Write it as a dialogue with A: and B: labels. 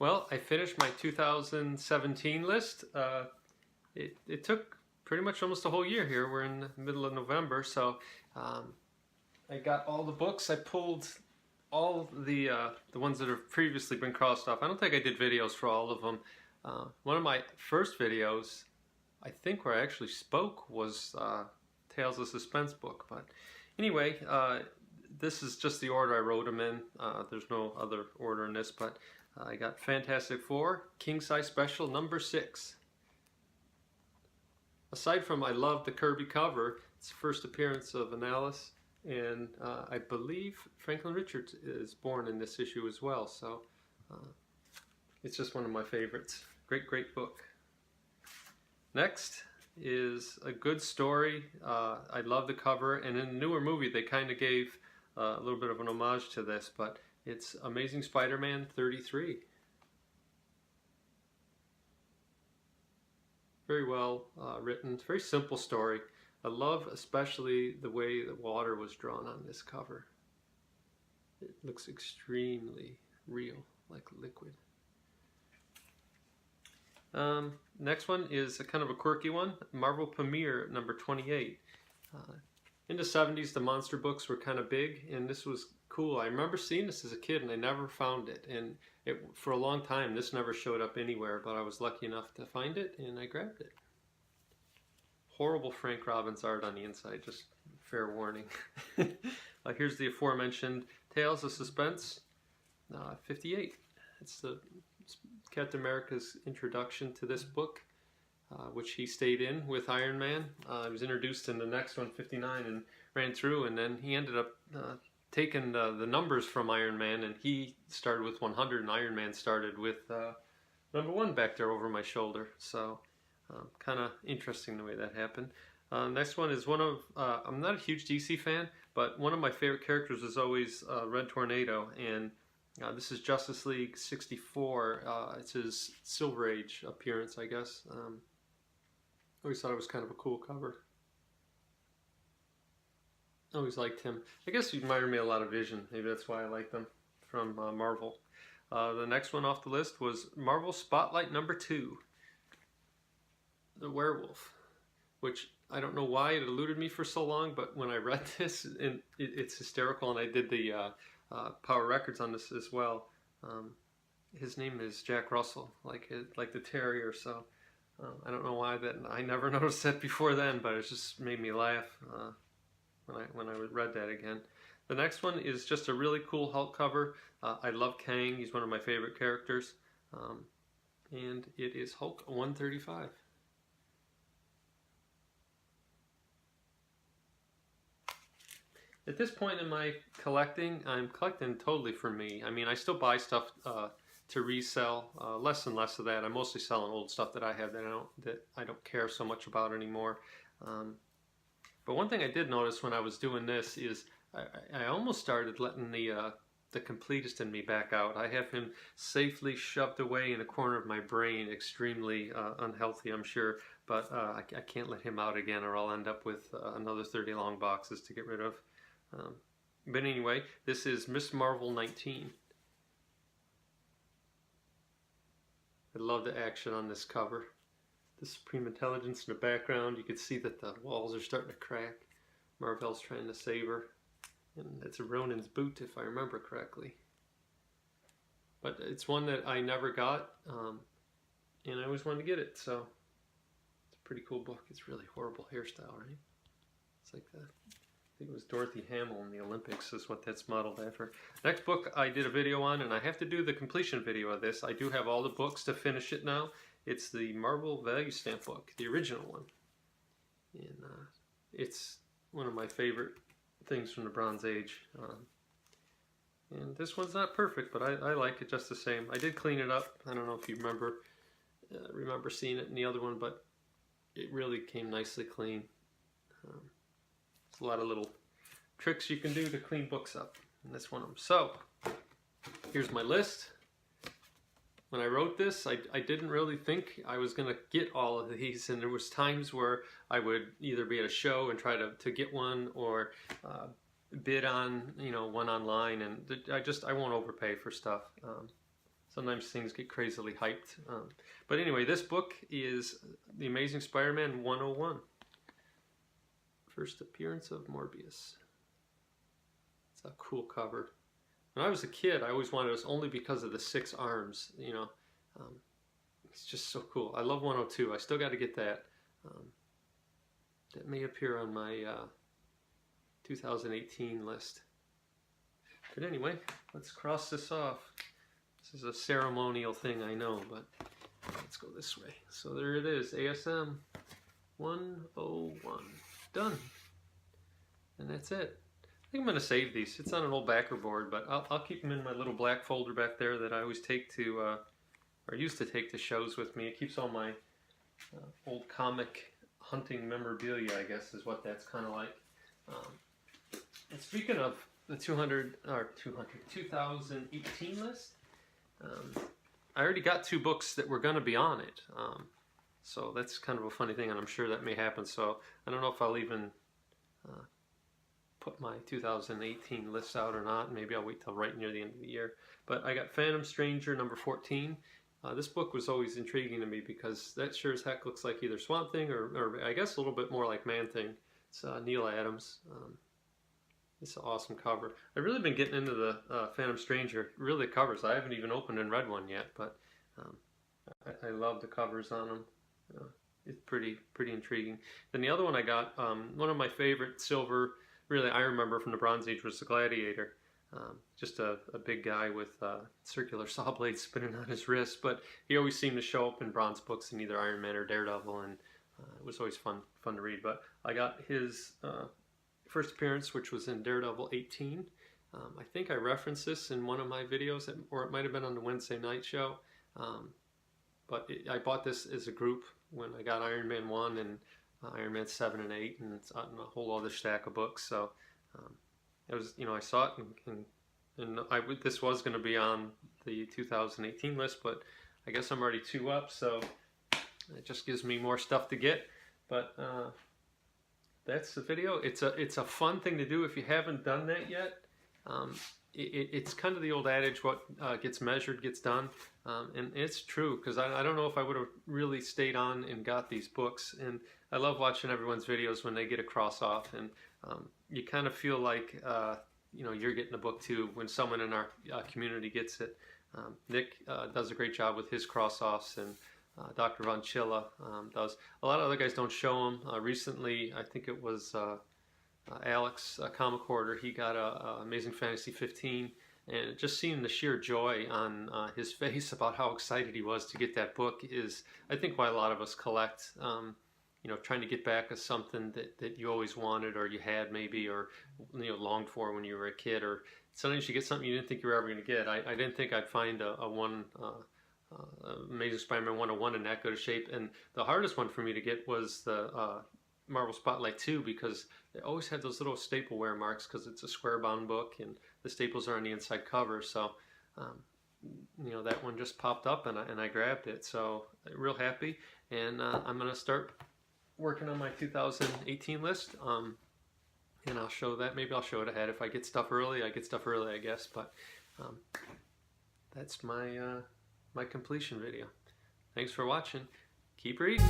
A: Well, I finished my 2017 list. It took pretty much almost a whole year here. We're in the middle of November, so I got all the books. I pulled all the ones that have previously been crossed off. I don't think I did videos for all of them. One of my first videos, I think where I actually spoke, was Tales of Suspense book. But anyway, this is just the order I wrote them in. There's no other order in this, but I got Fantastic Four, King Size Special number 6. Aside from I love the Kirby cover, it's the first appearance of Annalise, and I believe Franklin Richards is born in this issue as well, so it's just one of my favorites. Great book. Next is a good story. I love the cover, and in the newer movie they kind of gave a little bit of an homage to this, but it's Amazing Spider-Man 33. Very well written. It's a very simple story. I love especially the way the water was drawn on this cover. It looks extremely real, like liquid. Next one is a kind of a quirky one, Marvel Premiere number 28. In the 70s, the monster books were kind of big, and this was cool. I remember seeing this as a kid, and I never found it. And for a long time, this never showed up anywhere, but I was lucky enough to find it, and I grabbed it. Horrible Frank Robbins art on the inside, just fair warning. Here's the aforementioned Tales of Suspense 58. It's Captain America's introduction to this book, which he stayed in with Iron Man. He was introduced in the next one, 59, and ran through, and then he ended up taking the numbers from Iron Man, and he started with 100, and Iron Man started with number 1 back there over my shoulder. So kind of interesting the way that happened. Next one is one of, I'm not a huge DC fan, but one of my favorite characters is always Red Tornado, and this is Justice League 64. It's his Silver Age appearance, I guess. Always thought it was kind of a cool cover. Always liked him. I guess he reminded me a lot of Vision. Maybe that's why I like them from Marvel. The next one off the list was Marvel Spotlight number 2. The Werewolf, which I don't know why it eluded me for so long, but when I read this, and it's hysterical, and I did the Power Records on this as well. His name is Jack Russell, like the Terrier, so I don't know why that I never noticed that before then, but it just made me laugh when I read that again. The next one is just a really cool Hulk cover. I love Kang. He's one of my favorite characters, and it is Hulk 135. At this point in my collecting, I'm collecting totally for me. I mean, I still buy stuff to resell, less and less of that. I'm mostly selling old stuff that I have that I don't care so much about anymore. But one thing I did notice when I was doing this is I almost started letting the completist in me back out. I have him safely shoved away in a corner of my brain, extremely unhealthy, I'm sure. But I can't let him out again, or I'll end up with another 30 long boxes to get rid of. But anyway, this is Miss Marvel 19. I love the action on this cover. The Supreme Intelligence in the background. You can see that the walls are starting to crack. Marvel's trying to save her. And it's a Ronin's boot, if I remember correctly. But it's one that I never got, and I always wanted to get it, so it's a pretty cool book. It's really horrible hairstyle, right? It's like that. I think it was Dorothy Hamill in the Olympics is what that's modeled after. Next book I did a video on, and I have to do the completion video of this. I do have all the books to finish it now. It's the Marvel Value Stamp book, the original one. And it's one of my favorite things from the Bronze Age. And this one's not perfect, but I like it just the same. I did clean it up. I don't know if you remember seeing it in the other one, but it really came nicely clean. There's a lot of little tricks you can do to clean books up, and that's one of them. So, here's my list. When I wrote this, I didn't really think I was going to get all of these, and there was times where I would either be at a show and try to get one, or bid on one online, and I won't overpay for stuff. sometimes things get crazily hyped. But anyway, this book is The Amazing Spider-Man 101. First appearance of Morbius. It's a cool cover. When I was a kid, I always wanted this only because of the 6 arms, you know. It's just so cool. I love 102. I still got to get that. That may appear on my 2018 list. But anyway, let's cross this off. This is a ceremonial thing, I know, but let's go this way. So there it is, ASM 101. Done. And that's it. I think I'm going to save these. It's on an old backer board, but I'll keep them in my little black folder back there that I always take to, or used to take to shows with me. It keeps all my old comic hunting memorabilia, I guess, is what that's kind of like. And speaking of the 2018 list, I already got 2 books that were going to be on it. So that's kind of a funny thing, and I'm sure that may happen. So I don't know if I'll even put my 2018 list out or not. Maybe I'll wait till right near the end of the year. But I got Phantom Stranger number 14. This book was always intriguing to me because that sure as heck looks like either Swamp Thing or I guess a little bit more like Man Thing. It's Neil Adams. It's an awesome cover. I've really been getting into the Phantom Stranger, really covers. I haven't even opened and read one yet, but I love the covers on them. It's pretty intriguing. Then the other one I got, one of my favorite silver, really I remember from the Bronze Age, was the Gladiator. Just a big guy with circular saw blades spinning on his wrist, but he always seemed to show up in bronze books in either Iron Man or Daredevil, and it was always fun to read. But I got his first appearance, which was in Daredevil 18. I think I referenced this in one of my videos, or it might have been on the Wednesday night show. But I bought this as a group when I got Iron Man 1 and Iron Man 7 and 8, and it's on a whole other stack of books. So it was, you know, I saw it, and this was going to be on the 2018 list, but I guess I'm already 2 up, so it just gives me more stuff to get. But that's the video. It's a fun thing to do if you haven't done that yet. It's kind of the old adage, what gets measured gets done, and it's true, because I don't know if I would have really stayed on and got these books. And I love watching everyone's videos when they get a cross off, and you kind of feel like you know, you're getting a book too when someone in our community gets it. Nick does a great job with his cross offs, and Dr. Von Chilla does. A lot of other guys don't show them. Recently, I think it was Alex Comic Hoarder. He got a Amazing Fantasy 15, and just seeing the sheer joy on his face about how excited he was to get that book is, I think, why a lot of us collect. You know, trying to get back at something that you always wanted, or you had maybe, or, you know, longed for when you were a kid, or sometimes you get something you didn't think you were ever going to get. I didn't think I'd find Amazing Spider-Man 101 in that good a shape, and the hardest one for me to get was the Marvel Spotlight 2, because they always had those little staple wear marks, because it's a square bound book and the staples are on the inside cover. So you know, that one just popped up, and I grabbed it, so real happy. And I'm gonna start working on my 2018 list, and I'll show that. Maybe I'll show it ahead. If I get stuff early, I get stuff early, I guess. But that's my my completion video. Thanks for watching. Keep reading.